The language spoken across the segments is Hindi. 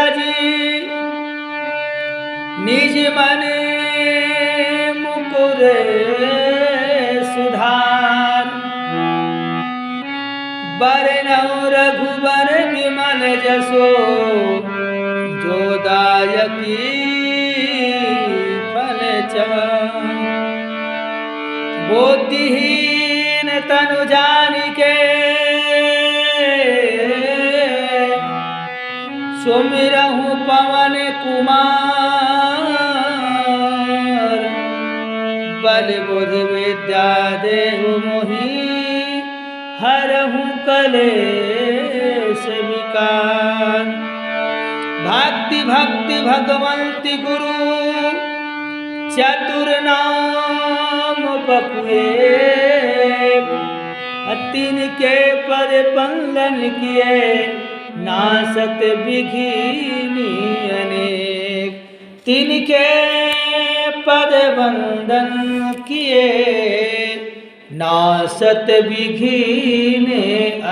तजी निज मन मुकुर सुधार बरनउँ रघुबर विमल जसो जो दायकी फल चार बुद्धिहीन तनु जानिके सुमिरहु पवन कुमार बल बुद्धि विद्या देहु मोहि हरहु कलेश विकार भक्ति भक्ति भगवंती गुरु चतुर नाम बपुए तिनके पद पंलन किए नासत बिघिनी अनेक तिनके पद बंदन किए नासत बिघिने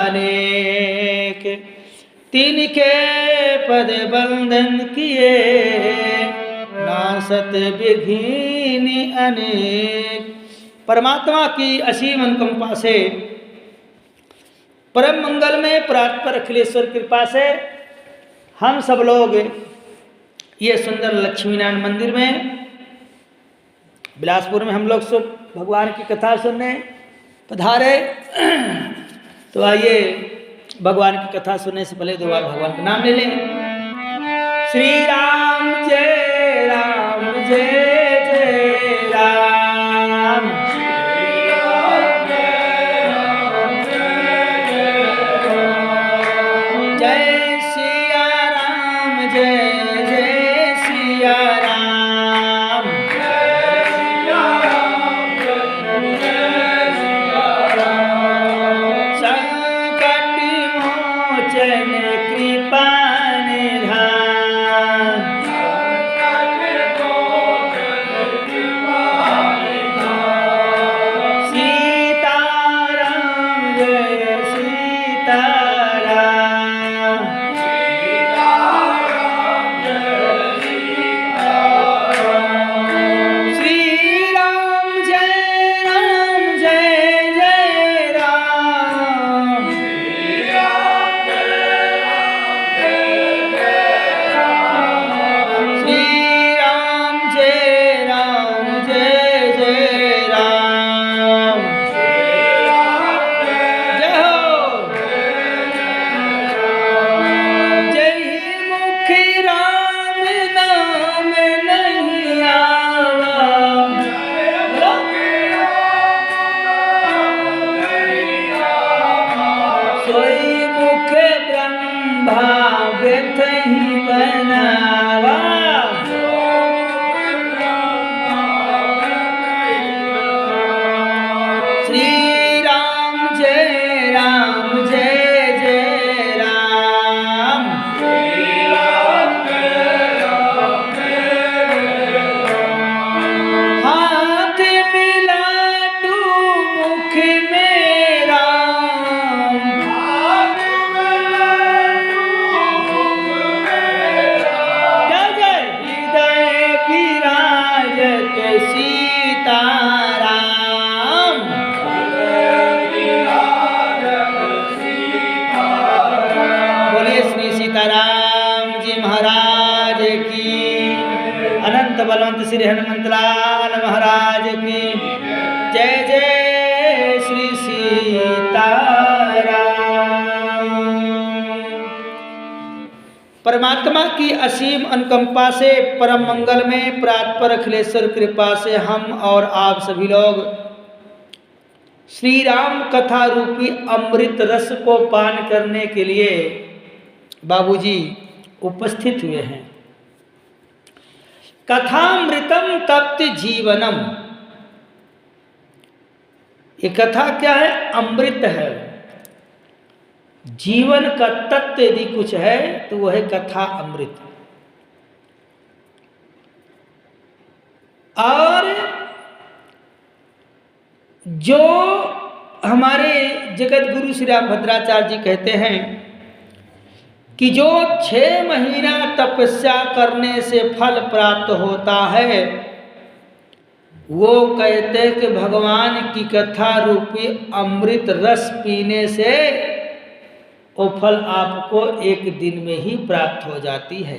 अनेक तिनके पद बंदन किए नासत बिघिनी अनेक। परमात्मा की असीम अनुकंपा से परम मंगल में परात्पर अखिलेश्वर कृपा से हम सब लोग ये सुंदर लक्ष्मीनारायण मंदिर में बिलासपुर में हम लोग सब भगवान की कथा सुनने पधारे। तो आइए भगवान की कथा सुनने से पहले दो बार भगवान का नाम ले लें। श्री राम जय जय राम जय सिया राम जय जय सिया राम संकट मोचन कृपा निधान सीताराम जय सीताराम श्री राम जय जय राम श्री राम जय जय राम जय हो जय मुखी राम नाम नहीं आवा सोई मुख ब्रह्मा बेतहि बनावा श्री राम जय जय राम हाथ मिला तू मुख मेरा जय जय हृदय विराजत सीताराम बोलिए श्री सीताराम जी महाराज की अनंत बलवंत श्री हनुमंतलाल महाराज की जय जय श्री सीताराम। परमात्मा की असीम अनुकंपा से परम मंगल में परात्पर अखिलेश्वर कृपा से हम और आप सभी लोग श्री राम कथा रूपी अमृत रस को पान करने के लिए बाबूजी उपस्थित हुए हैं। कथामृतम तप्त जीवनम, ये कथा क्या है? अमृत है। जीवन का तत्व यदि कुछ है तो वह है कथा अमृत। और जो हमारे जगत गुरु श्री राम भद्राचार्य जी कहते हैं कि जो 6 महीना तपस्या करने से फल प्राप्त होता है, वो कहते कि भगवान की कथा रूपी अमृत रस पीने से वो फल आपको एक दिन में ही प्राप्त हो जाती है।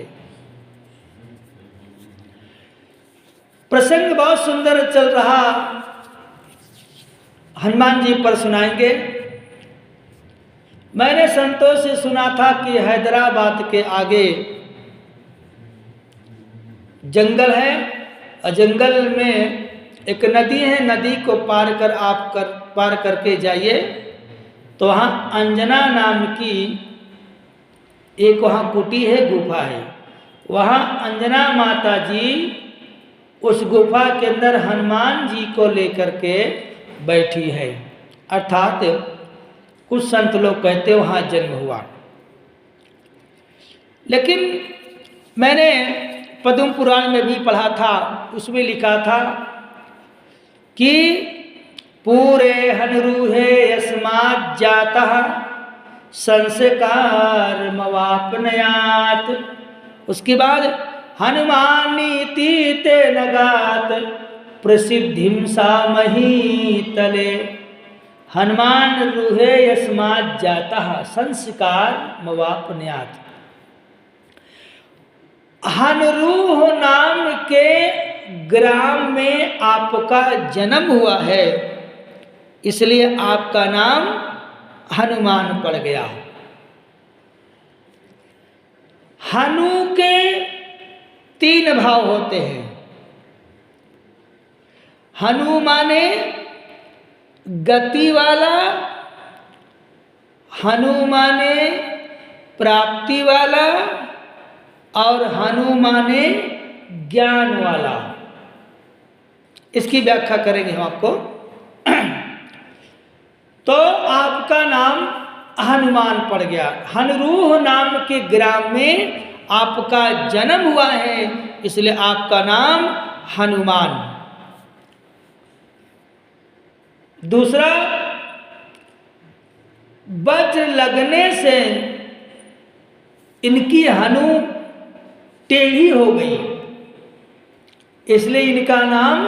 प्रसंग बहुत सुंदर चल रहा, हनुमान जी पर सुनाएंगे। मैंने संतों से सुना था कि हैदराबाद के आगे जंगल है और जंगल में एक नदी है, नदी को पार करके जाइए तो वहाँ अंजना नाम की एक वहाँ कुटी है, गुफा है। वहाँ अंजना माता जी उस गुफा के अंदर हनुमान जी को लेकर के बैठी है, अर्थात कुछ संत लोग कहते वहाँ जन्म हुआ। लेकिन मैंने पद्म पुराण में भी पढ़ा था, उसमें लिखा था कि पूरे हनरूहे यस्मात् जातः संस्कार मवापनयात। उसके बाद हनुमानीति तेन गात प्रसिद्धिम सामही तले। हनुमान रूहे यस्मात् जातः संस्कार मवापनयात। हनरूह नाम के ग्राम में आपका जन्म हुआ है, इसलिए आपका नाम हनुमान पड़ गया। हनु के 3 भाव होते हैं। हनु माने गति वाला, हनु माने प्राप्ति वाला और हनु माने ज्ञान वाला। इसकी व्याख्या करेंगे हम आपको। तो आपका नाम हनुमान पड़ गया। हनरूह नाम के ग्राम में आपका जन्म हुआ है, इसलिए आपका नाम हनुमान। दूसरा, वज्र लगने से इनकी हनु टेढ़ी हो गई, इसलिए इनका नाम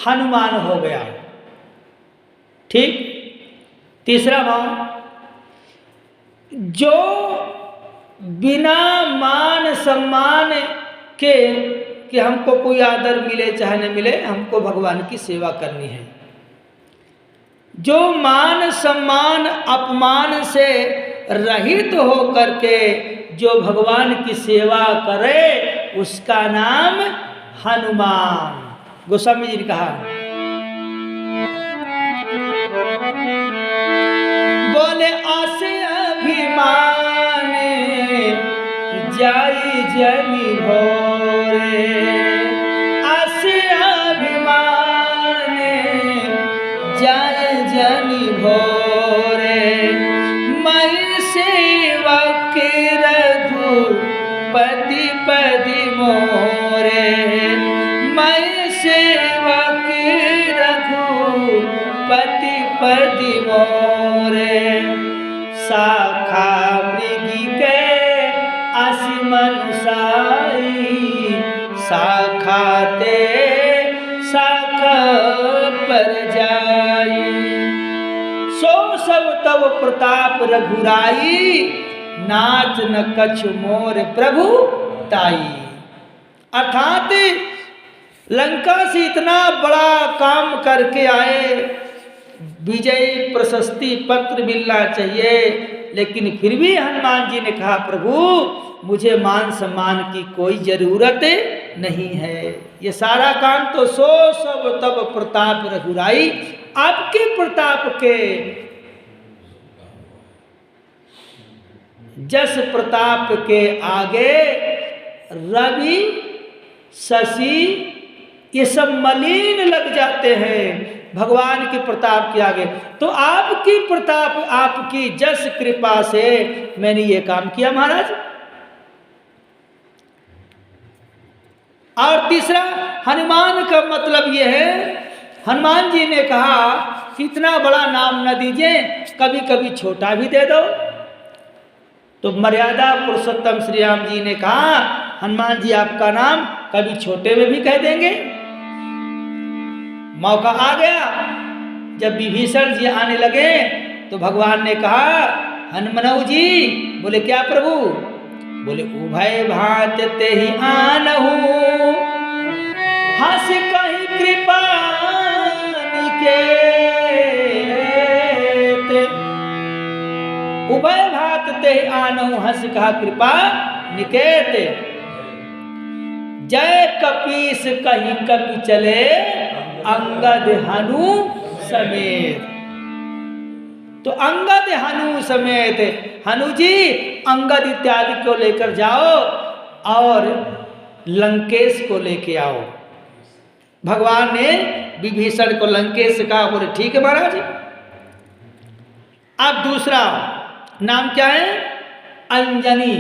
हनुमान हो गया। ठीक। तीसरा भाव, जो बिना मान सम्मान के कि हमको कोई आदर मिले चाहे न मिले, हमको भगवान की सेवा करनी है। जो मान सम्मान अपमान से रहित हो करके जो भगवान की सेवा करे, उसका नाम हनुमान। गोस्वामी जी ने कहा, बोले आसे अभिमान जाई जनी भोरे। आसे अभिमान जाई जनी भोरे। मैं सेवक रघुपति पति मोरे। मैं सेवक रघुपति पति मोरे। शाखा मृगी के आसिमन साई। शाखा ते शाखा पर जाई। सो सब तब प्रताप रघुराई। नाथ न कछु मोर प्रभु ताई। अर्थात लंका से इतना बड़ा काम करके आए, विजय प्रशस्ति पत्र मिलना चाहिए, लेकिन फिर भी हनुमान जी ने कहा, प्रभु मुझे मान सम्मान की कोई जरूरत नहीं है। ये सारा काम तो सो सब तब प्रताप रघुराई। आपके प्रताप के, जस प्रताप के आगे रवि शशि ये सब मलिन लग जाते हैं भगवान के प्रताप के आगे। तो आपकी प्रताप, आपकी जस कृपा से मैंने ये काम किया महाराज। और तीसरा, हनुमान का मतलब ये है, हनुमान जी ने कहा कि इतना बड़ा नाम न दीजिए, कभी कभी छोटा भी दे दो। तो मर्यादा पुरुषोत्तम श्री राम जी ने कहा, हनुमान जी आपका नाम कभी छोटे में भी कह देंगे। मौका आ गया, जब विभीषण जी आने लगे तो भगवान ने कहा, हनुमनऊ जी। बोले क्या प्रभु? बोले उभय भात ते ही आनहु, हंस कहीं कृपा निकेत। उभय भात ते ही आनहु, हंस कहा कृपा निकेत। जय कपीस कहीं कपि चले, अंगद हनु समेत। तो अंगद हनु समेत, हनु जी अंगद इत्यादि को लेकर जाओ और लंकेश को लेके आओ। भगवान ने विभीषण को लंकेश कहा। बोले ठीक है महाराज। अब दूसरा नाम क्या है? अंजनी।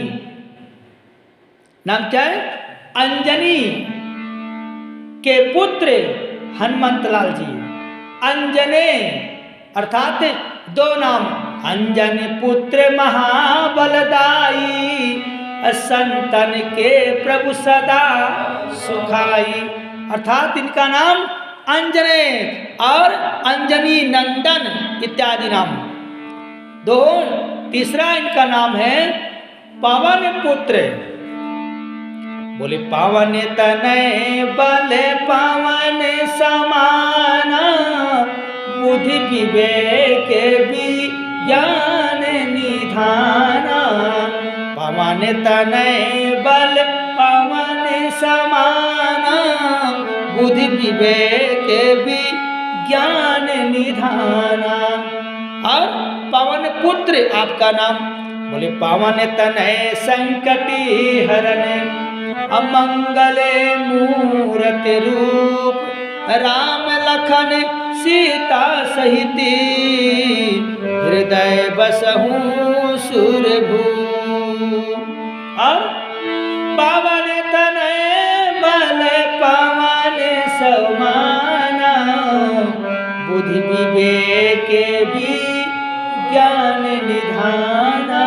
नाम क्या है? अंजनी के पुत्र हनुमंतलाल जी। अंजने अर्थात दो नाम, अंजन पुत्र महाबलदाई, संतन के प्रभु सदा सुखाई। अर्थात इनका नाम अंजने और अंजनी नंदन इत्यादि नाम दो। तीसरा इनका नाम है पवन पुत्र। बोले पावन तनय बल पावन समाना, बुद्धि विवेक विज्ञान निधाना। पवन तनय बल पावन समाना, बुद्धि विवेक विज्ञान निधाना। और पवन पुत्र आपका नाम? बोले पावन तनय संकटी हरण, अमंगले मूर्ति रूप, राम लखन सीता सहिती, हृदय बसहु सुरभू। और पावन तनय बल पावन समाना, बुद्धि विवेक विज्ञान निधाना,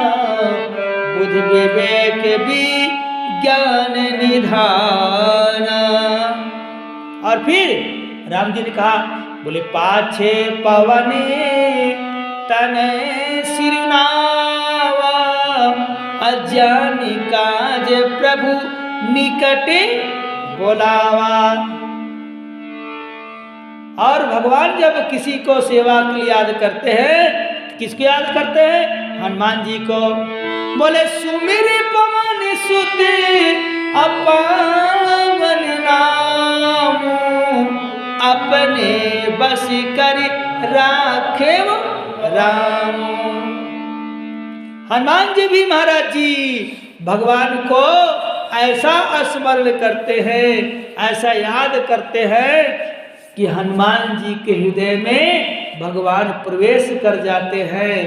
बुद्धि विवेक विज्ञान निधाना। और फिर राम जी ने कहा, बोले पाछे पवने तनय सिरनावा, अज्ञानी काज प्रभु निकटे बोलावा। और भगवान जब किसी को सेवा के लिए याद करते हैं, किसको याद करते हैं? हनुमान जी को। बोले सुमिर पवन सुत अपावन नाम, अपने बस कर राखे राम। हनुमान जी भी महाराज जी भगवान को ऐसा स्मरण करते हैं, ऐसा याद करते हैं कि हनुमान जी के हृदय में भगवान प्रवेश कर जाते हैं,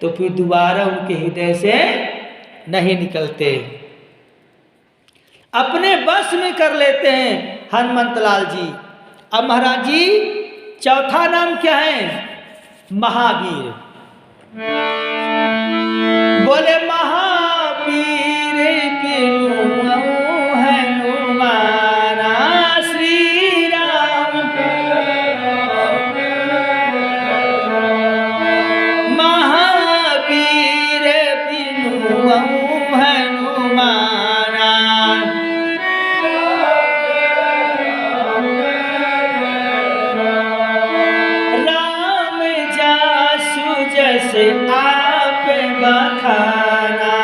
तो फिर दोबारा उनके हृदय से नहीं निकलते, अपने बस में कर लेते हैं हनुमंतलाल जी। अब महाराज जी चौथा नाम क्या है? महावीर। बोले महावीर बिनु हनुमाना, श्री राम महावीर बिनु हनुमाना। राम जासु जैसे आप बखाना,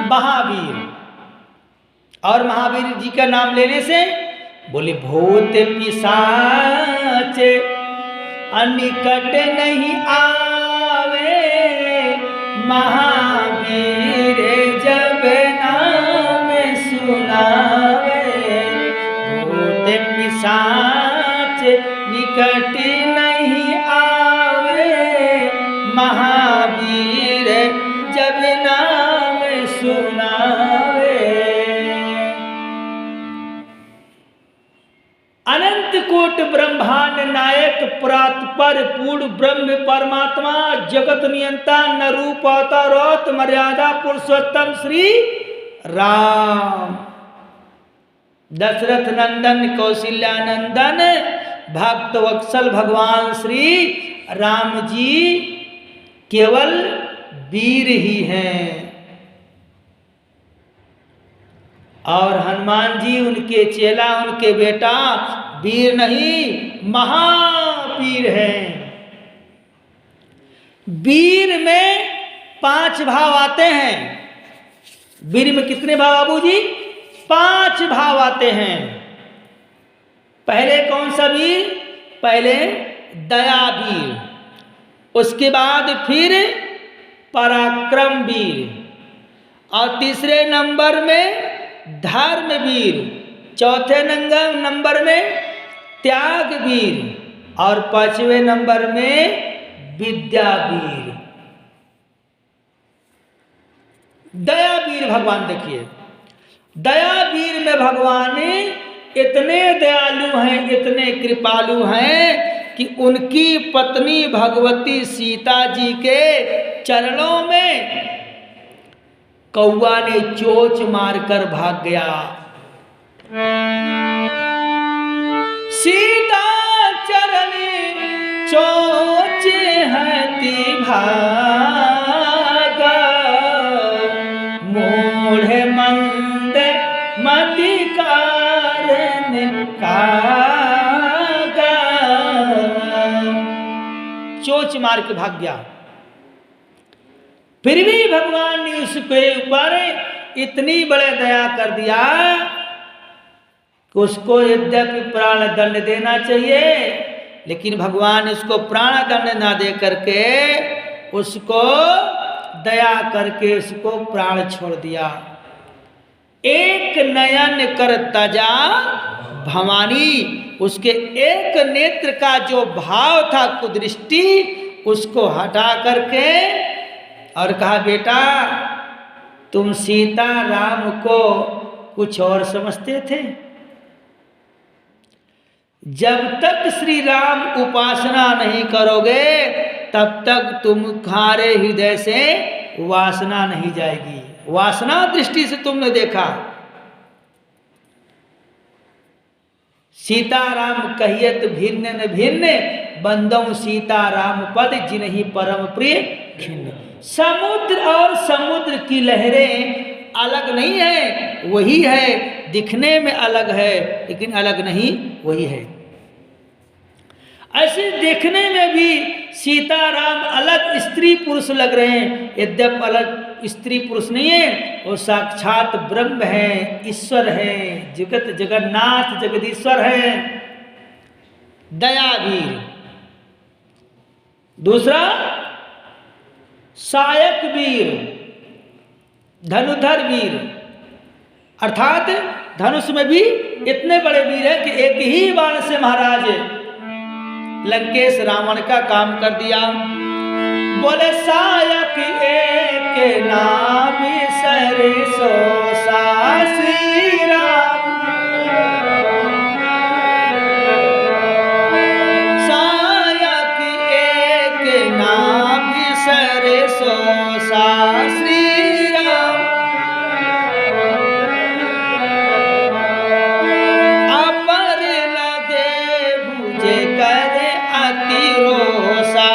महावीर। और महावीर जी का नाम लेने से बोले भूत पिशाच अनिकट नहीं आवे, महावीर जब नाम सुनावे। भूत पिशाच निकट नहीं आवे, महावीर जब नाम सुनावे। अनंत कोट ब्रह्मांड नायक पर पूर्ण ब्रह्म परमात्मा जगत नियंता न रूप अवतारोत मर्यादा पुरुषोत्तम श्री राम। दशरथ नंदन कौशल्या नंदन भक्त वत्सल भगवान श्री राम जी केवल वीर ही हैं और हनुमान जी उनके चेला उनके बेटा वीर नहीं महावीर हैं। वीर में 5 भाव आते हैं। वीर में कितने भाव बाबूजी? 5 भाव आते हैं। पहले कौन सा वीर? पहले दया वीर, उसके बाद फिर पराक्रम वीर और तीसरे नंबर में धर्म वीर, चौथे नंबर में त्याग वीर और 5वें नंबर में विद्या वीर। दया वीर भगवान देखिए, दया वीर में भगवान इतने दयालु हैं, इतने कृपालु हैं कि उनकी पत्नी भगवती सीता जी के चरणों में कौवा ने चोंच मारकर भाग गया। सीता चरणी चोंच हति भागा, मूढ़ मंद मति कारण कागा। चोंच मार के भाग गया। फिर भी भगवान ने उसके ऊपर इतनी बड़े दया कर दिया कि उसको यद्यपि प्राण दंड देना चाहिए, लेकिन भगवान उसको प्राण दंड ना दे करके उसको दया करके उसको प्राण छोड़ दिया। एक नयन कर तजा भवानी, उसके एक नेत्र का जो भाव था कुदृष्टि उसको हटा करके और कहा बेटा तुम सीता राम को कुछ और समझते थे। जब तक श्री राम उपासना नहीं करोगे तब तक तुम्हारे हृदय से वासना नहीं जाएगी। वासना दृष्टि से तुमने देखा। सीता राम कहियत भिन्न न भिन्न, बंदौ सीता राम पद जिन्हि परम प्रिय खिन्न। समुद्र और समुद्र की लहरें अलग नहीं है, वही है। दिखने में अलग है लेकिन अलग नहीं वही है। ऐसे देखने में भी सीता राम अलग स्त्री पुरुष लग रहे हैं, यद्यप अलग स्त्री पुरुष नहीं है, वो साक्षात ब्रह्म है, ईश्वर है, जगत जगन्नाथ जगदीश्वर है। दयावीर। दूसरा सायक वीर, धनुधर वीर, अर्थात धनुष में भी इतने बड़े वीर हैं कि एक ही बाण से महाराज लंकेश रावण का काम कर दिया। बोले सायक एक नाम सरसो सा श्री राम, सायक एक नाम सरसो सा श्री राम। अपर लगे भुजे कर अति रोसा,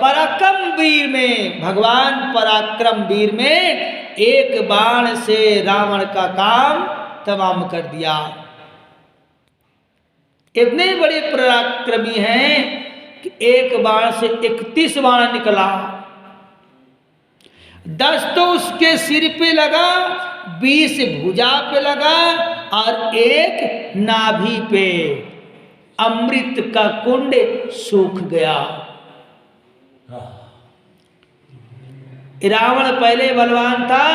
पराक्रम वीर में, भगवान पराक्रम वीर में एक बाण से रावण का काम तमाम कर दिया। इतने बड़े पराक्रमी हैं कि एक बाण से 31 बाण निकला। 10 तो उसके सिर पे लगा, 20 भुजा पे लगा और एक नाभि पे। अमृत का कुंड सूख गया। रावण पहले बलवान था,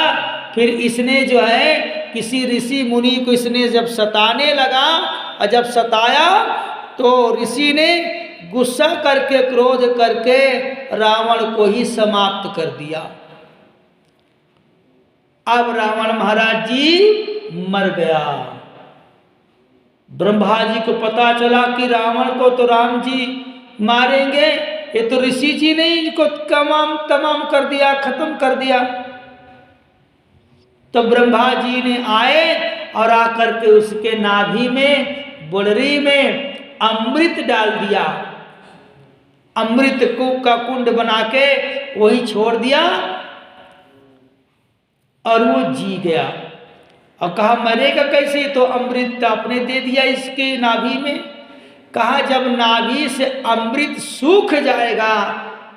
फिर इसने जो है किसी ऋषि मुनि को इसने जब सताने लगा और जब सताया तो ऋषि ने गुस्सा करके क्रोध करके रावण को ही समाप्त कर दिया। अब रावण महाराज जी मर गया। ब्रह्मा जी को पता चला कि रावण को तो राम जी मारेंगे, ये तो ऋषि जी ने इनको तमाम कर दिया, खत्म कर दिया। तो ब्रह्मा जी ने आए और आकर के उसके नाभि में, बुलरी में अमृत डाल दिया, अमृत का कुंड बना के वही छोड़ दिया और वो जी गया। और कहा मरेगा कैसे, तो अमृत आपने दे दिया इसके नाभि में। कहा जब नाभि से अमृत सूख जाएगा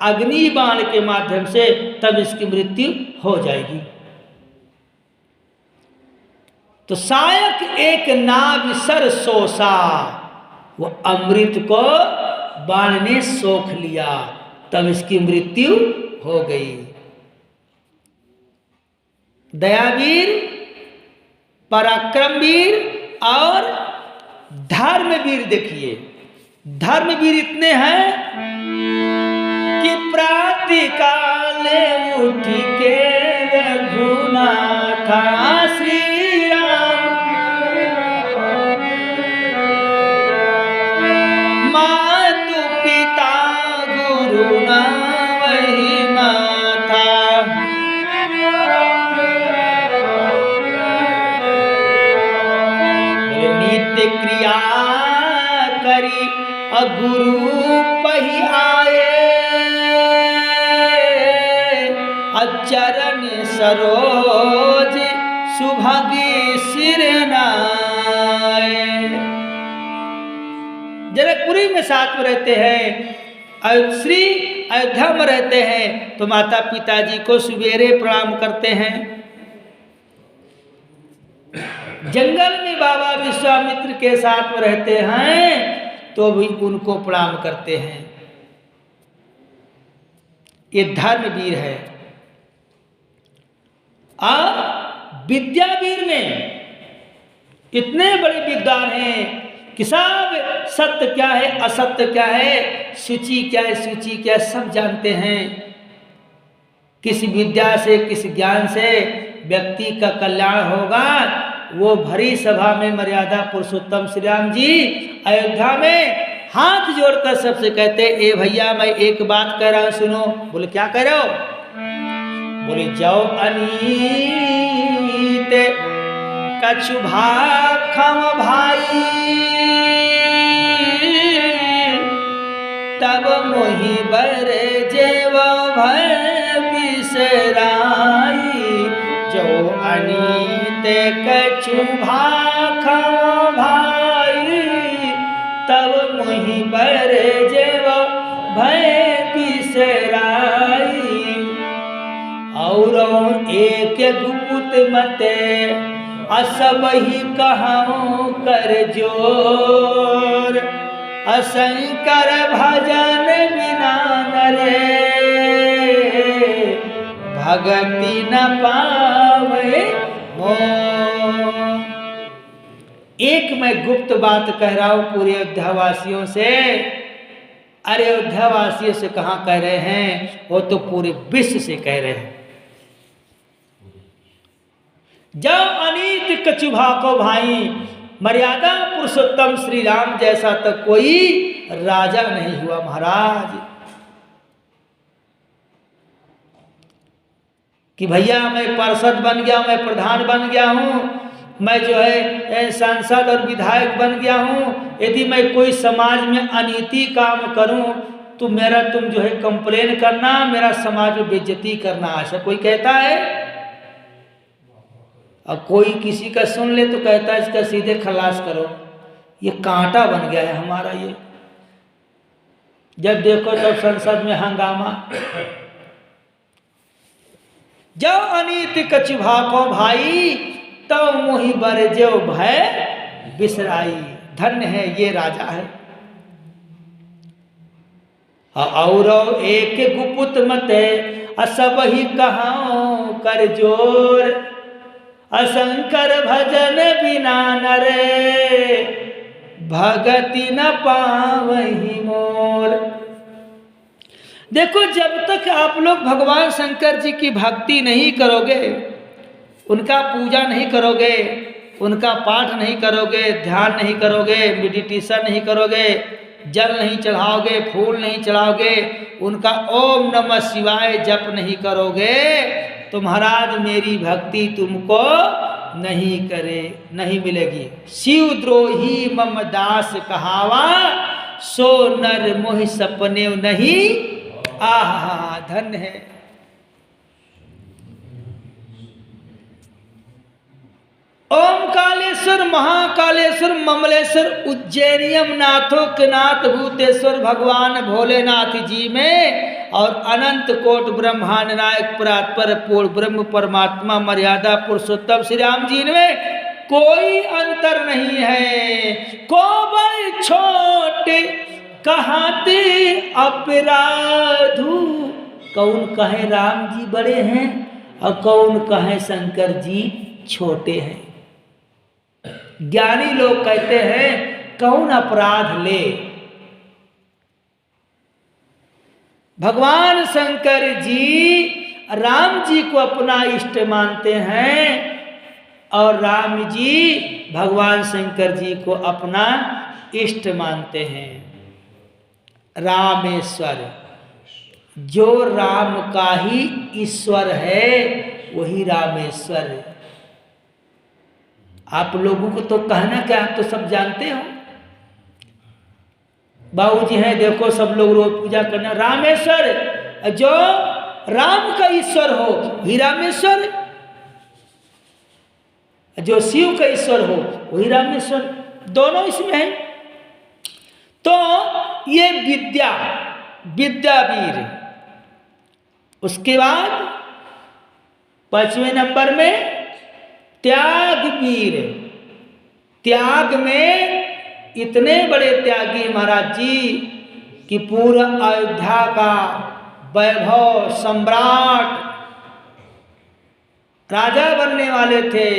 अग्नि बाण के माध्यम से, तब इसकी मृत्यु हो जाएगी। तो सायक एक नाभि सर सोसा, वो अमृत को बाण ने सोख लिया, तब इसकी मृत्यु हो गई। दयावीर, पराक्रमवीर और धर्मवीर। देखिए धर्मवीर इतने हैं कि प्रातःकाल उठ के रघुनाथ श्री राम मातु पिता गुरु ना वही माता, नित्य क्रिया करी गुरु पही आए, चरण सरोज सुभागी सिर नाए। जनकपुरी में साथ में रहते हैं, श्री अयोध्या में रहते हैं, तो माता पिताजी को सवेरे प्रणाम करते हैं। जंगल में बाबा विश्वामित्र के साथ में रहते हैं तो भी उनको प्रणाम करते हैं। ये धर्मवीर है। और विद्यावीर में इतने बड़े विद्वान हैं कि सब सत्य क्या है, असत्य क्या है, शुचि क्या है, सूचि क्या है, सब जानते हैं। किस विद्या से, किस ज्ञान से व्यक्ति का कल्याण होगा, वो भरी सभा में मर्यादा पुरुषोत्तम श्री राम जी अयोध्या में हाथ जोड़कर सबसे कहते, ए भैया मैं एक बात कह रहा हूं सुनो। बोले क्या कह रहे हो? बोले जाओ अनीत कछु भाखम भाई, तब मोहि बर जेव भय बिसराई। जो अनीत कछु भाखम भाई, तब मोहि बर जेव भय बिसराई। और एक गुप्त मते असब ही कहूँ कर जोर, असंकर भजन बिना नरे भगति न पावे मोर। एक मैं गुप्त बात कह रहा हूं पूरे अयोध्यावासियों से। अरे अयोध्यावासियों से कहाँ कह रहे हैं, वो तो पूरे विश्व से कह रहे हैं। जब अनीत कछु भाको भाई, मर्यादा पुरुषोत्तम श्री राम जैसा तो कोई राजा नहीं हुआ महाराज। कि भैया मैं पार्षद बन गया, मैं प्रधान बन गया हूं, मैं जो है सांसद और विधायक बन गया हूं, यदि मैं कोई समाज में अनीति काम करूं तो मेरा तुम जो है कंप्लेन करना, मेरा समाज में बेइज्जती करना, ऐसा कोई कहता है? अब कोई किसी का सुन ले तो कहता है इसका सीधे खलास करो। ये कांटा बन गया है हमारा ये। जब देखो तब संसद में हंगामा। जब अनीति कछु भाको भाई, तब मोहि बर जेव भय बिसराई। धन्य है ये राजा है। और एक गुपुत मते असब ही कहां कर जोर, असंकर भजन बिना नरे भगति न पावहि मोर। देखो जब तक आप लोग भगवान शंकर जी की भक्ति नहीं करोगे, उनका पूजा नहीं करोगे, उनका पाठ नहीं करोगे, ध्यान नहीं करोगे, मेडिटेशन नहीं करोगे, जल नहीं चढ़ाओगे, फूल नहीं चढ़ाओगे, उनका ओम नमः शिवाय जप नहीं करोगे तो महाराज मेरी भक्ति तुमको नहीं मिलेगी। शिव द्रोही मम दास कहावा, सो नर मोहि सपने नहीं। आहा धन्य है। ओमकालेश्वर, महाकालेश्वर, ममलेश्वर, उज्जैनियम नाथों के नाथ भूतेश्वर भगवान भोलेनाथ जी में और अनंत कोट ब्रह्मांड नायक परात्पर पूर्ण ब्रह्म परमात्मा मर्यादा पुरुषोत्तम श्री राम जी में कोई अंतर नहीं है। को बड़े छोटे कहाते अपराधु, कौन कहे राम जी बड़े हैं और कौन कहे शंकर जी छोटे हैं। ज्ञानी लोग कहते हैं कौन अपराध ले। भगवान शंकर जी राम जी को अपना इष्ट मानते हैं और राम जी भगवान शंकर जी को अपना इष्ट मानते हैं। रामेश्वर, जो राम का ही ईश्वर है वही रामेश्वर है। आप लोगों को तो कहना क्या, आप तो सब जानते हो। बाबूजी हैं देखो, सब लोग रोज पूजा करना रामेश्वर, जो राम का ईश्वर हो वही रामेश्वर, जो शिव का ईश्वर हो वही रामेश्वर, दोनों इसमें है। तो ये विद्यावीर। उसके बाद 5वें नंबर में त्यागवीर। त्याग में इतने बड़े त्यागी महाराज जी कि पूरा अयोध्या का वैभव सम्राट राजा बनने वाले थे,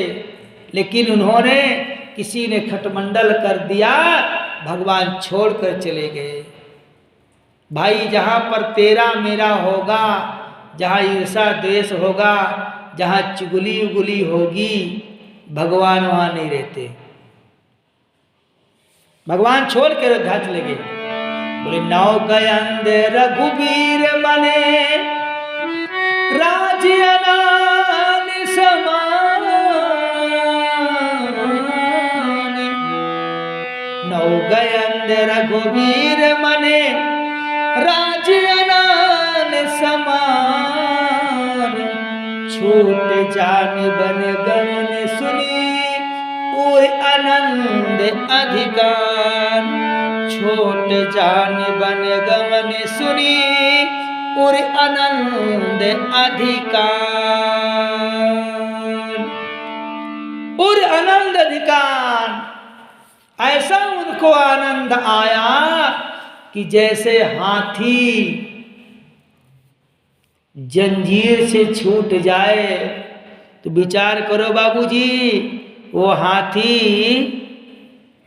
लेकिन उन्होंने किसी ने खटमंडल कर दिया, भगवान छोड़कर चले गए। भाई जहाँ पर तेरा मेरा होगा, जहाँ ईर्षा द्वेष होगा, जहाँ चुगली उगली होगी, भगवान वहाँ नहीं रहते। भगवान छोड़ के अयोध्या चले गए। बोले नौ गयंद रघुबीर मने, राजनान समान। नौ गयंद रघुबीर मने, राजनान समान। छूट जान बन गमन सुनी, और आनंद अधिकार। छोट जान बन गमन सुनी, और आनंद अधिकार। और आनंद अधिकार, ऐसा उनको आनंद आया कि जैसे हाथी जंजीर से छूट जाए। तो विचार करो बाबूजी, वो हाथी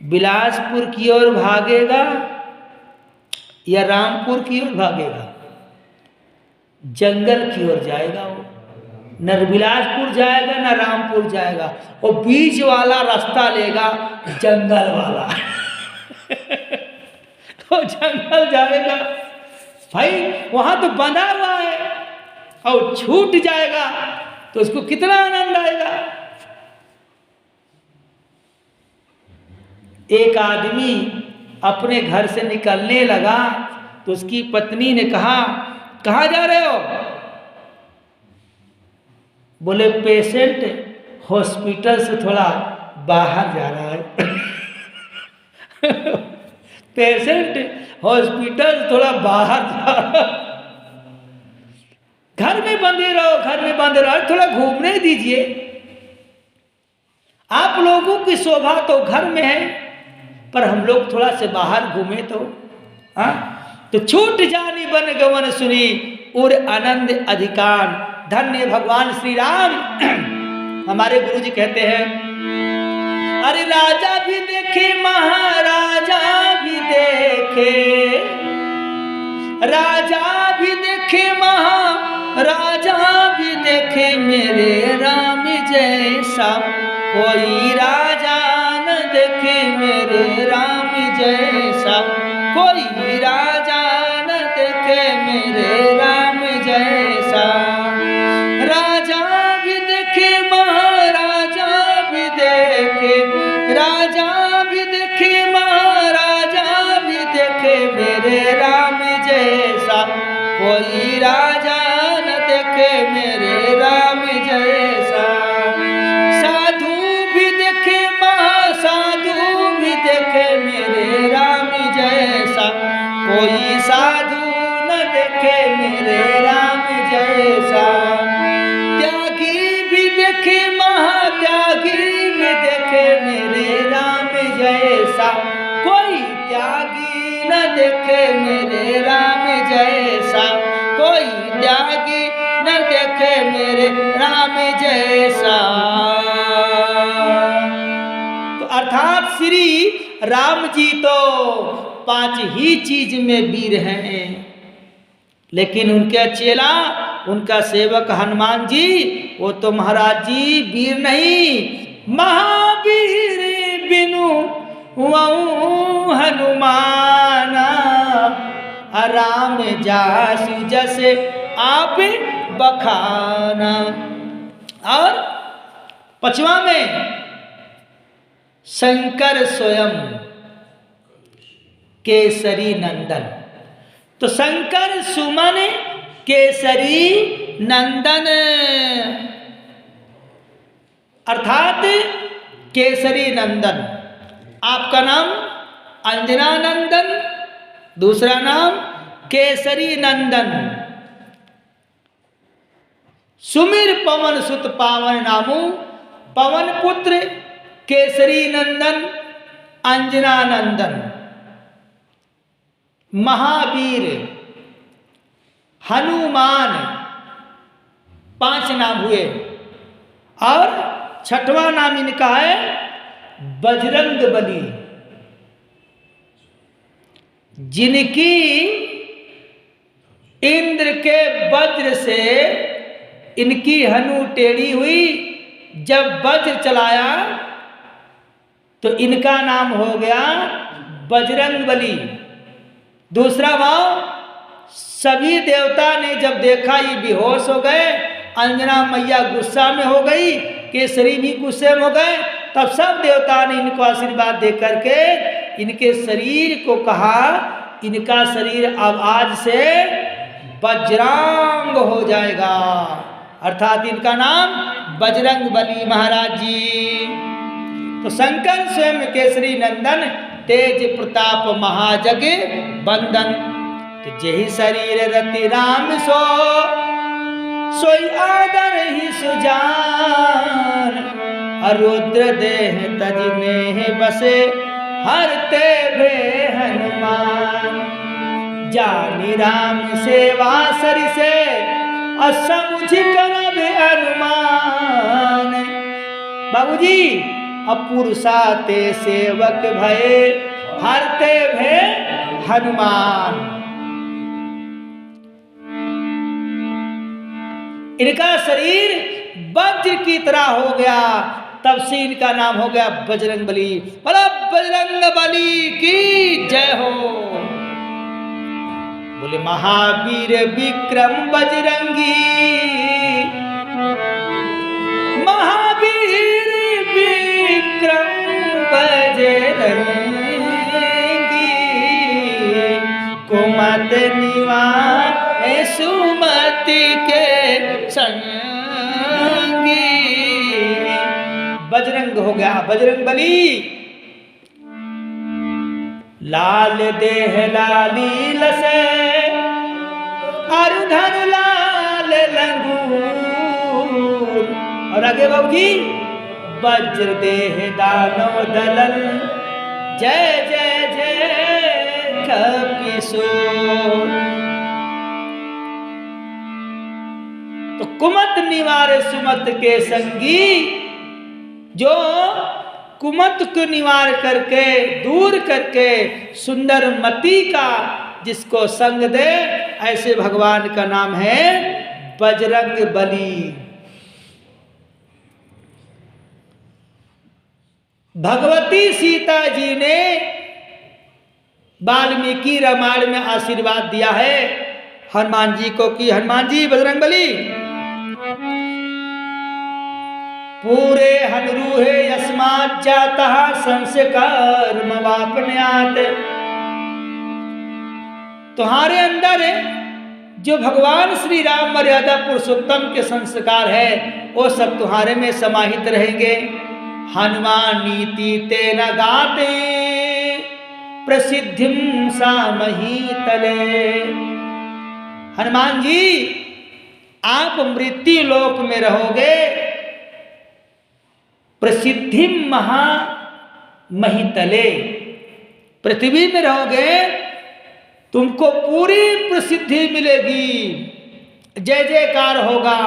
बिलासपुर की ओर भागेगा या रामपुर की ओर भागेगा? जंगल की ओर जाएगा वो, न बिलासपुर जाएगा न रामपुर जाएगा, वो बीच वाला रास्ता लेगा, जंगल वाला। वो जंगल जाएगा भाई, वहां तो बंधा हुआ है और छूट जाएगा तो उसको कितना आनंद आएगा। एक आदमी अपने घर से निकलने लगा तो उसकी पत्नी ने कहा, कहाँ जा रहे हो? बोले पेशेंट हॉस्पिटल से थोड़ा बाहर जा रहा है। पेशेंट हॉस्पिटल से थोड़ा बाहर जा रहा है। घर में बंधे रहो, घर में बंधे रहो, थोड़ा घूमने दीजिए। आप लोगों की शोभा तो घर में है, पर हम लोग थोड़ा से बाहर घूमे तो। तो छूट जानी बन गवन सुनी, और आनंद अधिकार। धन्य भगवान श्री राम। हमारे गुरु जी कहते हैं, अरे राजा भी देखे महाराजा भी देखे, राजा भी देखे महाराजा भी देखे, मेरे राम जैसा कोई राजा न देखे मेरे राम जैसा, कोई राजा न देखे मेरे राम जैसा। राजा भी देखे महाराजा भी देखे, राजा भी देखे महाराजा भी देखे मेरे राम जैसा, कोई राजा न देखे मेरे राम जैसा। साधु भी देखे महासाधु भी देखे मेरे राम जैसा, कोई साधु न देखे मेरे राम जैसा। त्यागी भी देखे महात्यागी भी देखे मेरे राम जैसा, कोई त्यागी न देखे मेरे राम जैसा, कोई त्यागी न देखे मेरे राम जैसा। तो अर्थात श्री राम जी तो 5 ही चीज में वीर हैं, लेकिन उनके चेला, उनका सेवक हनुमान जी, वो तो महाराज जी वीर नहीं, महावीर बिनु वऊ हनुमाना, राम जासु जैसे आप बखाना। और 5वां में शंकर स्वयं केसरी नंदन। तो शंकर सुमन केसरी नंदन, अर्थात केसरी नंदन। आपका नाम अंजना नंदन, दूसरा नाम केसरी नंदन। सुमिर पवन सुत पावन नामू, पवन पुत्र केसरी नंदन अंजना नंदन। महावीर हनुमान 5 नाम हुए। और 6वां नाम इनका है बजरंग बली, जिनकी इंद्र के वज्र से इनकी हनु टेढ़ी हुई, जब वज्र चलाया तो इनका नाम हो गया बजरंग बली। दूसरा भाव, सभी देवता ने जब देखा ये बेहोश हो गए, अंजना मैया गुस्सा में हो गई, केसरी भी गुस्से में हो गए, तब सब देवता ने इनको आशीर्वाद दे करके इनके शरीर को कहा, इनका शरीर अब आज से वज्रांग हो जाएगा, अर्थात इनका नाम बजरंग बली महाराज जी। तो शंकर स्वयं केसरी नंदन, तेज प्रताप महाजग बंदन। तो जेहि शरीर रति राम सो, सोई आदर ही सुजान, रुद्र देह तज नेह बसे, हरते भे हनुमान। जानी राम सेवा सरि से, असमुझ करब अनुमान। बाबूजी, अपुरुषा ते सेवक भये, हरते भे हनुमान। इनका शरीर वज्र की तरह हो गया, तब से इनका नाम हो गया बजरंग बली। बोला बजरंग बली की जय हो। बोले महावीर विक्रम बजरंगी, महावीर विक्रम बजरंगी, कुमत निवास सुमति के संगी। बजरंग हो गया बजरंग बली। लाल देह लाली लसे, अरुधर लाल लंगूर। और आगे बाबूजी, वज्र देह दानव दलल, जय जय जय कपिशोर। तो कुमत निवारे सुमत के संगी, जो कुमत को निवार करके, दूर करके सुंदर मति का जिसको संग दे, ऐसे भगवान का नाम है बजरंग बली। भगवती सीता जी ने वाल्मीकि रामायण में आशीर्वाद दिया है हनुमान जी को कि हनुमान जी बजरंगबली पूरे हनुरूहे यस्मात् जातः संस्कार मवापन्यात्। तुम्हारे अंदर जो भगवान श्री राम मर्यादा पुरुषोत्तम के संस्कार है वो सब तुम्हारे में समाहित रहेंगे। हनुमान नीति तेन गाते प्रसिद्धिम सामही तले। हनुमान जी आप मृत्यु लोक में रहोगे, प्रसिद्धि महा महितले, पृथ्वी में रहोगे, तुमको पूरी प्रसिद्धि मिलेगी, जय जयकार होगा।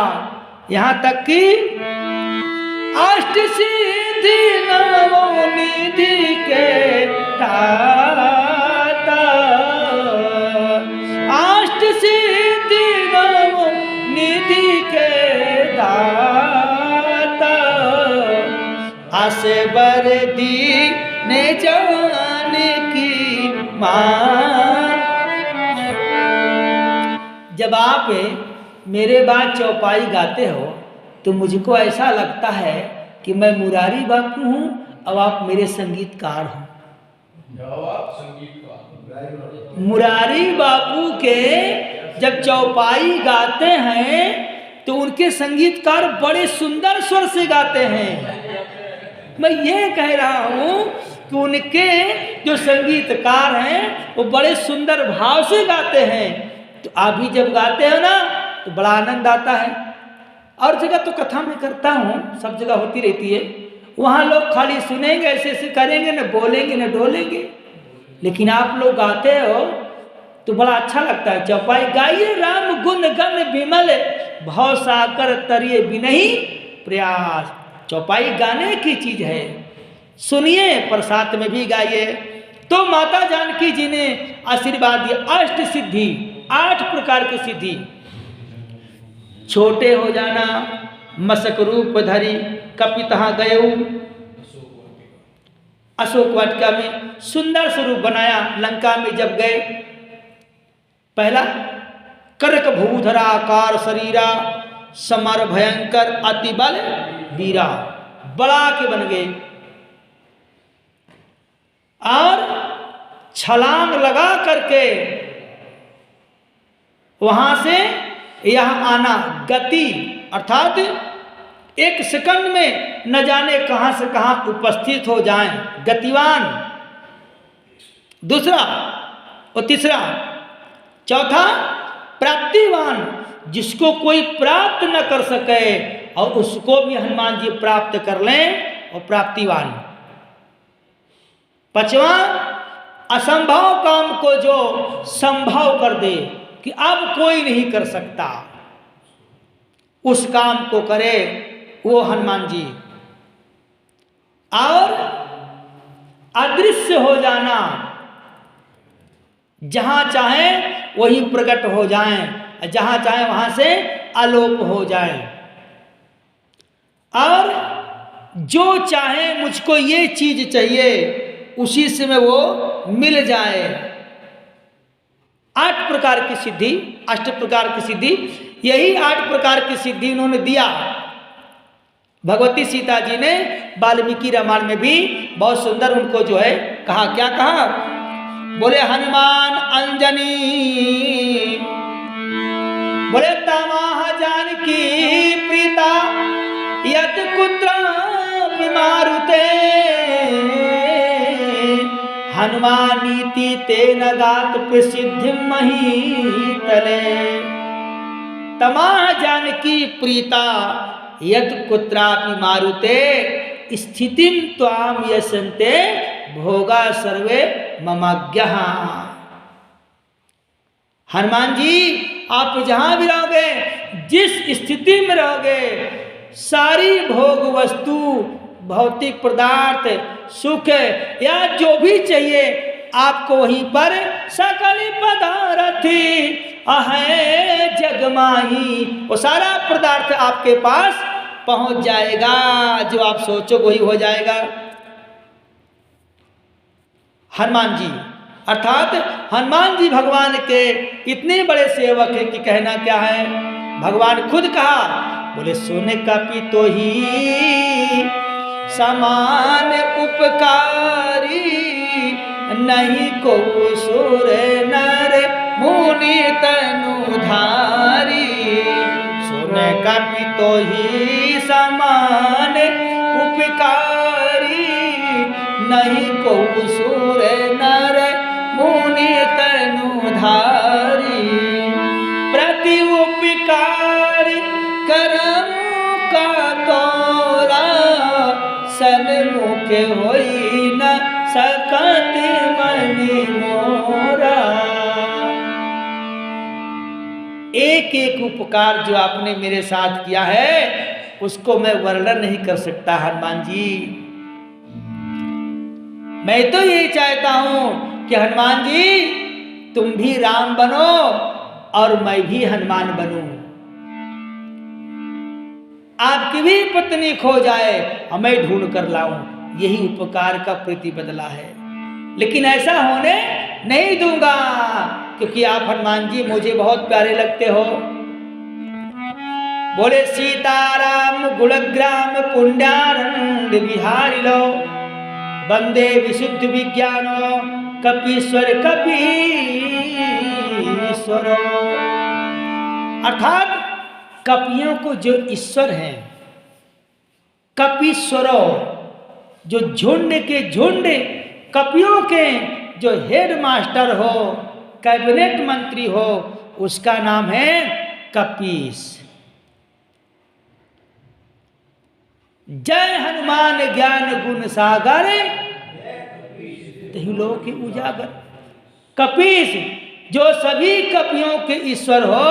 यहां तक कि अष्ट सिद्धि नवो निधि के दाता, अष्ट सिद्धि नवो निधि के दाता, असबर दीने जान की मान। जब आप मेरे बाद चौपाई गाते हो तो मुझको ऐसा लगता है कि मैं मुरारी बापू हूँ और आप मेरे संगीतकार हो। मुरारी बापू के जब चौपाई गाते हैं तो उनके संगीतकार बड़े सुंदर स्वर से गाते हैं। मैं ये कह रहा हूँ कि उनके जो संगीतकार हैं वो बड़े सुंदर भाव से गाते हैं। तो आप भी जब गाते हो ना तो बड़ा आनंद आता है। और जगह तो कथा में करता हूँ, सब जगह होती रहती है, वहाँ लोग खाली सुनेंगे, ऐसे ऐसे करेंगे, न बोलेंगे न डोलेंगे, लेकिन आप लोग गाते हो तो बड़ा अच्छा लगता है। चौपाई गाइए राम गुण गण विमल, भव साकर तरिए बिनहि प्रयास। चौपाई गाने की चीज है, सुनिए पर साथ में भी गाइए। तो माता जानकी जी ने आशीर्वाद दिया, अष्ट सिद्धि, 8 प्रकार की सिद्धि। छोटे हो जाना, मशक रूप धरी, कपितहा गयऊ, अशोक वाटिका में सुंदर स्वरूप बनाया। लंका में जब गए, पहला करक भूधरा आकार शरीरा, समर भयंकर अति बल वीरा, बड़ा के बन गए। और छलांग लगा करके वहां से यहां आना, गति अर्थात 1 सेकंड में न जाने कहां से कहां उपस्थित हो जाएं, गतिवान। दूसरा और तीसरा, चौथा प्राप्तिवान, जिसको कोई प्राप्त न कर सके और उसको भी हनुमान जी प्राप्त कर लें, और प्राप्तिवान। पांचवा, असंभव काम को जो संभव कर दे कि अब कोई नहीं कर सकता, उस काम को करे वो हनुमान जी। और अदृश्य हो जाना, जहां चाहे वही प्रकट हो जाएं, जहां चाहे वहां से अलोप हो जाएं। और जो चाहे मुझको ये चीज चाहिए उसी से में वो मिल जाए। 8 प्रकार की सिद्धि, 8 प्रकार की सिद्धि, यही 8 प्रकार की सिद्धि उन्होंने दिया। भगवती सीता जी ने वाल्मीकि रामायण में भी बहुत सुंदर उनको जो है कहा, क्या कहा, बोले हनुमान अंजनी, बोले तमाह जानकी प्रीता, यत कुत्रापि मारुते, हनुमान नीति तेन गात प्रसिद्धि महीतले। तमाह जानकी प्रीता, यत कुत्रापि मारुते, स्थितिं त्वाम यशन्ते, भोगा सर्वे ममाज्ञः। हनुमान जी आप जहां भी रहोगे, जिस स्थिति में रहोगे, सारी भोग वस्तु, भौतिक पदार्थ, सुख या जो भी चाहिए आपको वहीं पर सकल पदार्थी अहे जगमाही, वो सारा पदार्थ आपके पास पहुंच जाएगा। जो आप सोचो वही हो जाएगा। हनुमान जी, अर्थात हनुमान जी भगवान के इतने बड़े सेवक हैं कि कहना क्या है। भगवान खुद कहा, बोले सुन कपि तो ही समान उपकारी, नहीं को सुर नर मुनि तनु धारी। सुन कपि तो ही समान उपकारी, नहीं को सुर नर मुनि तनु धारी। प्रति उपकार करम का तोरा, सन्मुख होई न सकत मनि मोरा। एक एक उपकार जो आपने मेरे साथ किया है उसको मैं वर्णन नहीं कर सकता हनुमान जी। मैं तो यही चाहता हूं कि हनुमान जी तुम भी राम बनो और मैं भी हनुमान बनूं, आपकी भी पत्नी खो जाए और मैं ढूंढ कर लाऊं, यही उपकार का प्रतिबदला है। लेकिन ऐसा होने नहीं दूंगा, क्योंकि आप हनुमान जी मुझे बहुत प्यारे लगते हो। बोले सीताराम गुणग्राम पुण्यानंद बिहारी लो, वंदे विशुद्ध विज्ञानो कपीश्वर कपीश्वरो। अर्थात कपियों को जो ईश्वर हैं, कपीश्वरो जो झुंड के झुंड कपियों के जो हेड मास्टर हो, कैबिनेट मंत्री हो, उसका नाम है कपीस। जय हनुमान ज्ञान गुण सागर, तहि लोक उजागर। कपीस जो सभी कपियों के ईश्वर हो,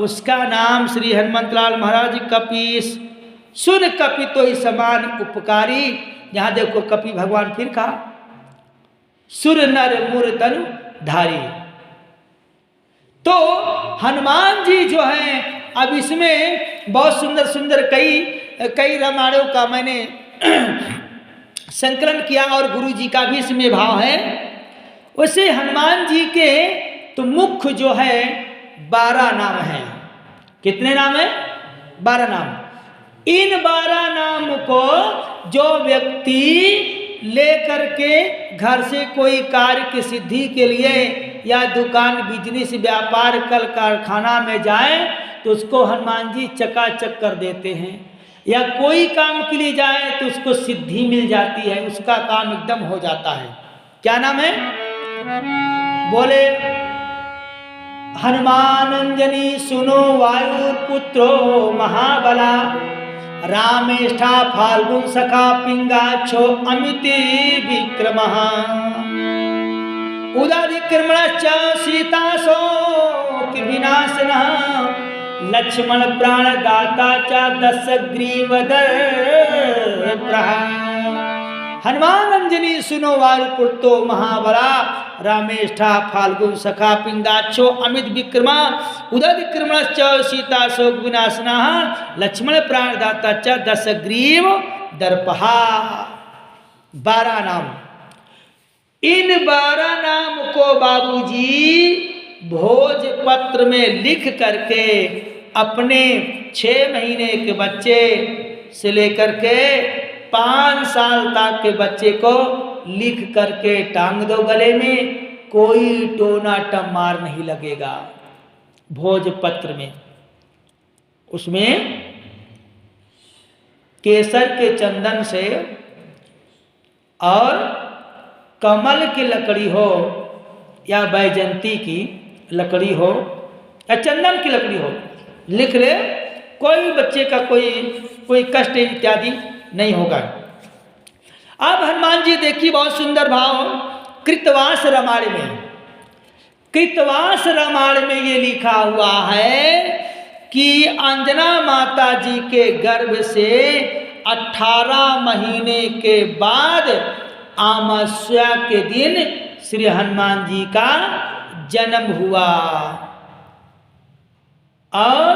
उसका नाम श्री हनुमंतलाल महाराज कपीस। सुन कपि तो ही समान उपकारी, यहां देखो कपि भगवान फिर कहा, सुर नर मुर तनु धारी। तो हनुमान जी जो हैं, अब इसमें बहुत सुंदर सुंदर कई रामायणों का मैंने संकलन किया और गुरु जी का भी इसमें भाव है। वैसे हनुमान जी के तो मुख्य जो है 12 नाम हैं। कितने नाम है? 12 नाम। इन 12 नाम को जो व्यक्ति लेकर के घर से कोई कार्य की सिद्धि के लिए या दुकान बिजनेस व्यापार कल कारखाना में जाए तो उसको हनुमान जी चकाचक कर देते हैं, या कोई काम के लिए जाए तो उसको सिद्धि मिल जाती है, उसका काम एकदम हो जाता है। क्या नाम है? बोले हनुमान अंजनी सुनो वायुपुत्रो महाबला, रामेष्ठा फाल्गुन सखा पिंगाक्षो अमिति विक्रमः, उदादिक्रमणश्च सीताशोक विनाशनः, लक्ष्मण प्राणदाता च दशग्रीवदर्पः। हनुमान अंजनी सुनो वायुपुत्रो महाबला, रामेष्ठा फाल्गुन सखा पिंगाक्षो अमित विक्रमा, उदधिक्रमणश्च सीताशोक विनाशनः, लक्ष्मण प्राणदाता च दशग्रीव दर्पः। 12 नाम। इन 12 नाम को बाबूजी भोजपत्र में लिख करके अपने 6 महीने के बच्चे से लेकर के 5 साल तक के बच्चे को लिख करके टांग दो गले में, कोई टोना टमार नहीं लगेगा। भोजपत्र में उसमें केसर के चंदन से और कमल की लकड़ी हो या बैजंती की लकड़ी हो या चंदन की लकड़ी हो, लिख ले, कोई बच्चे का कोई कष्ट इत्यादि नहीं होगा। अब हनुमान जी देखिए बहुत सुंदर भाव, कृतवास रामायण में, कृतवास रामायण में ये लिखा हुआ है कि अंजना माता जी के गर्भ से 18 महीने के बाद अमावस्या के दिन श्री हनुमान जी का जन्म हुआ, और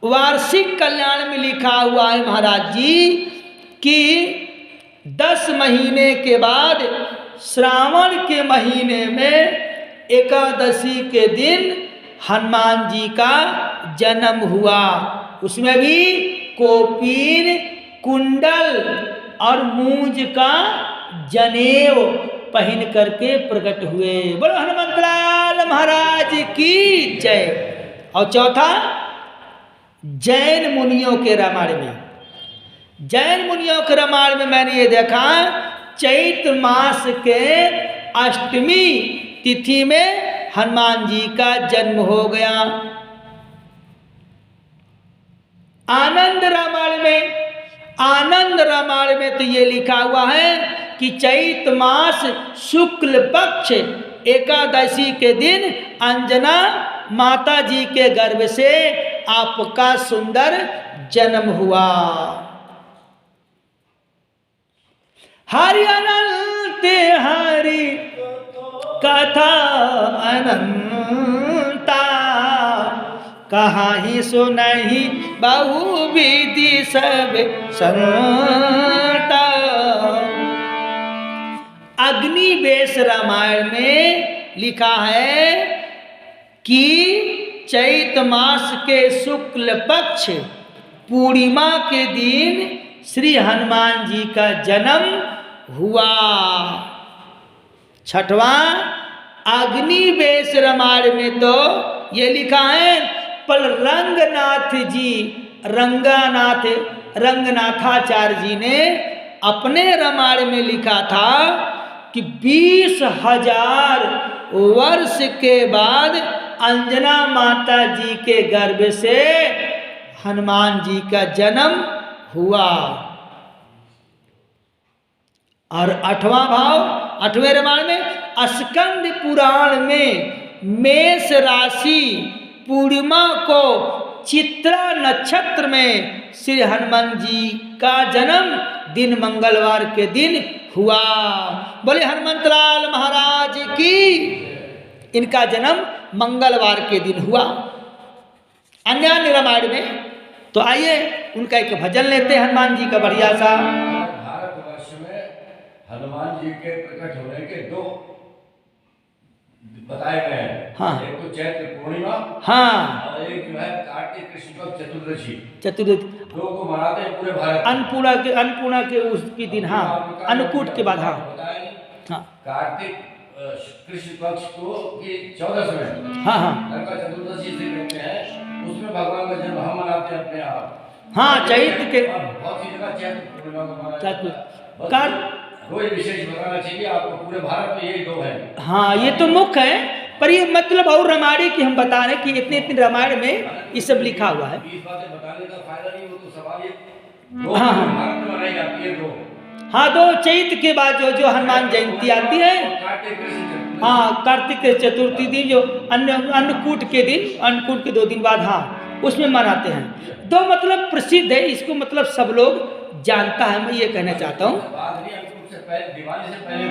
वार्षिक कल्याण में लिखा हुआ है महाराज जी कि 10 महीने के बाद श्रावण के महीने में एकादशी के दिन हनुमान जी का जन्म हुआ। उसमें भी कोपीन, कुंडल और मूंज का जनेऊ पहन करके प्रकट हुए। बोलो हनुमंतलाल महाराज की जय। और चौथा, जैन मुनियों के रामायण में, जैन मुनियों के रामायण में मैंने ये देखा, चैत्र मास के अष्टमी तिथि में हनुमान जी का जन्म हो गया। आनंद रामायण में तो ये लिखा हुआ है कि चैत्र मास शुक्ल पक्ष एकादशी के दिन अंजना माता जी के गर्भ से आपका सुंदर जन्म हुआ। हरि अनंत हरि कथा अनंता, कहाँ ही सुनहि बहुविधि सब संता। अग्निवेश रामायण में लिखा है कि चैत्र मास के शुक्ल पक्ष पूर्णिमा के दिन श्री हनुमान जी का जन्म हुआ। छठवां, अग्निवेश रामायण में तो ये लिखा है, पर रंगनाथाचार्य जी ने अपने रामायण में लिखा था कि 20,000 वर्ष के बाद अंजना माता जी के गर्भ से हनुमान जी का जन्म हुआ। और 8वां भाव, 8वें रामायण में स्कंद पुराण में मेष राशि पूर्णिमा को चित्रा नक्षत्र में श्री हनुमान जी का जन्म दिन मंगलवार के दिन हुआ। बोले हनुमंतलाल महाराज की। इनका जन्म मंगलवार के दिन हुआ। अन्य रामायण में तो आइए उनका एक भजन लेते हैं हनुमान जी का बढ़िया सा। भारतवर्ष में हनुमान जी के प्रकट होने के 2 बताए गए हैं। हाँ। एक तो चैत्र पूर्णिमा, हाँ, और एक जो है कार्तिक कृष्ण पक्ष चतुर्दशी। 2 को मनाते हैं पूरे भारत। अन्नपूर्णा के उसकी दिन, हाँ, अन्नकूट के बाद, हाँ, हाँ, कार्तिक कृष्ण पक्ष को की 14 में, हाँ, हाँ, नरका चतुर्दशी से कहते हैं, उसमें भगवान का जन्म हम मनाते हैं अपने आप। हाँ, चैत्र के बहुत सी जगह चैत्र पूर्णिमा को मनाते हैं। कोई विशेष बताना चाहिए आपको, पूरे भारत में यही 2 हैं। हाँ, ये तो मुख्य है, पर ये मतलब और रामायण की हम बता रहे हैं कि इतने रामायण में ये सब लिखा हुआ है। 20 बातें बताने का फायदा नहीं, वो तो सवाल ये हाँ, हाँ, भारत में मनाई जाती है 2। हाँ, 2 चैत्र के बाद जो हनुमान जयंती आती है, हाँ, कार्तिक चतुर्थी दिन जो अन्नकूट के दिन, अन्नकूट के 2 दिन बाद, हाँ, उसमें मनाते हैं। 2 मतलब प्रसिद्ध है, इसको मतलब सब लोग जानता है, मैं ये कहना चाहता हूँ। दिवाली से पहले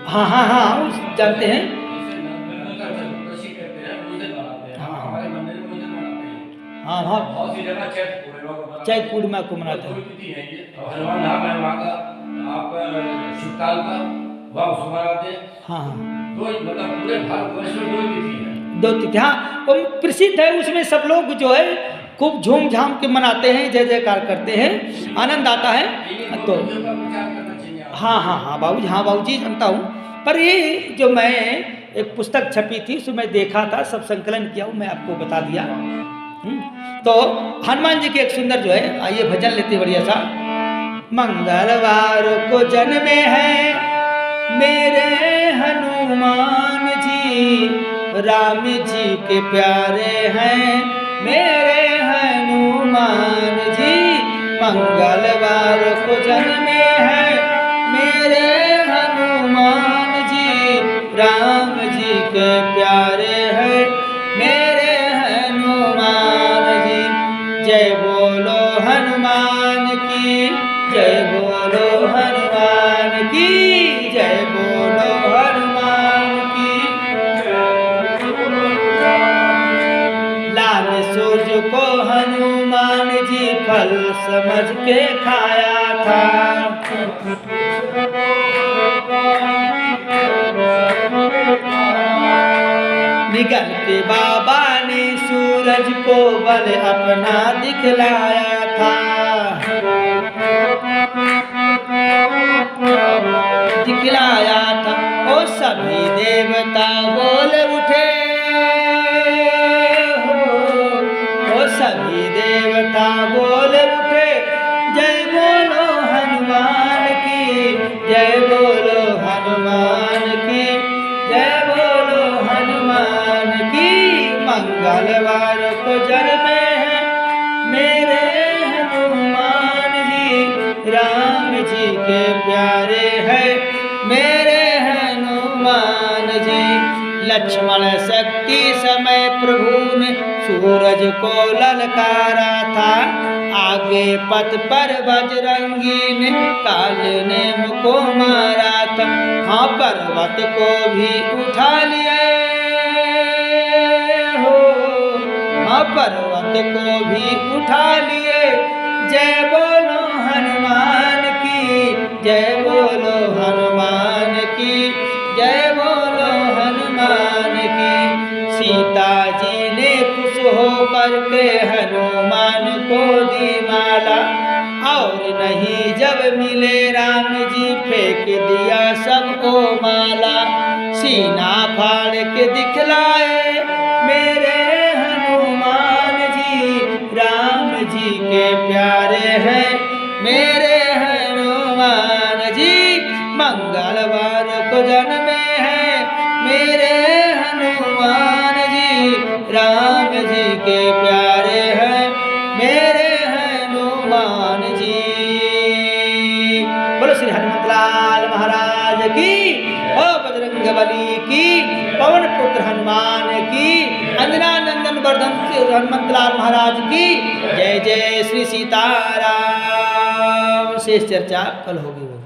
हाँ, हाँ, हाँ, जानते हैं। हाँ, हाँ, बहुत सी जगह चैत्र पूर्णिमा को मनाते हैं। हनुमान धाम है वहाँ का, आपका शुभकाल का वहाँ उसको मनाते हैं। हाँ, हाँ, 2 मतलब पूरे भारतवर्ष में 2 तिथि है। 2 तिथि, हाँ, वो प्रसिद्ध है। उसमें सब लोग जो है खूब झूम झाम के मनाते हैं, जय जयकार करते हैं, आनंद आता है। तो हाँ, हाँ, हाँ बाबूजी, हाँ बाबूजी, जानता हूँ। पर ये जो मैं एक पुस्तक छपी थी, उसमें देखा था, सब संकलन किया हूँ, मैं आपको बता दिया। तो हनुमान जी के एक सुंदर जो है, आइए भजन लेते बढ़िया सा। मंगलवार को जन्मे हैं मेरे हनुमान जी, राम जी के प्यारे हैं मेरे हनुमान जी। मंगलवार को जन्मे हैं मेरे हनुमान जी, राम जी के प्यारे हैं मेरे हनुमान जी। जय बोलो हनुमान की, जय बोलो हनुमान की, जय बोलो हनुमान की। लाल सूर्य को हनुमान जी फल समझ के खाया था। निगलते बाबा ने सूरज को बल अपना दिखलाया था। दिखलाया था ओ सभी देवता बोल उठे हो, ओ सभी देवता बोल उठे जय बोलो हनुमान की, जय बोलो हनुमान की, जय बोलो हनुमान की। मंगलवार को जन्मे हैं मेरे हनुमान जी, राम जी के प्यारे हैं मेरे हनुमान जी। लक्ष्मण शक्ति समय प्रभु ने सूरज को ललकारा था, आगे पथ पर बजरंगी ने काले ने को मारा था। हाँ पर्वत को भी उठा लिए हो, हाँ पर्वत को भी उठा लिए जय बोलो हनुमान की, जय बोलो हनुमान की, जय बोलो हनुमान की। सीता जी ने खुश हो करके हनुमान को दी माला, और नहीं जब मिले राम जी फेंक दिया सबको माला। सीना फाड़ के दिखलाए मेरे हनुमान जी, राम जी के प्यारे हैं मेरे हनुमान जी। मंगलवार को जन्मे हैं मेरे हनुमान जी, राम जी के प्यारे हैं मेरे हनुमान जी। बोलो श्री हनुमतलाल महाराज की, ओ बजरंग बली की, पवन पुत्र हनुमान की, अंजना नंदन वर्धन हनुमतलाल महाराज की जय। जय श्री सीताराम। शेष चर्चा कल होगी।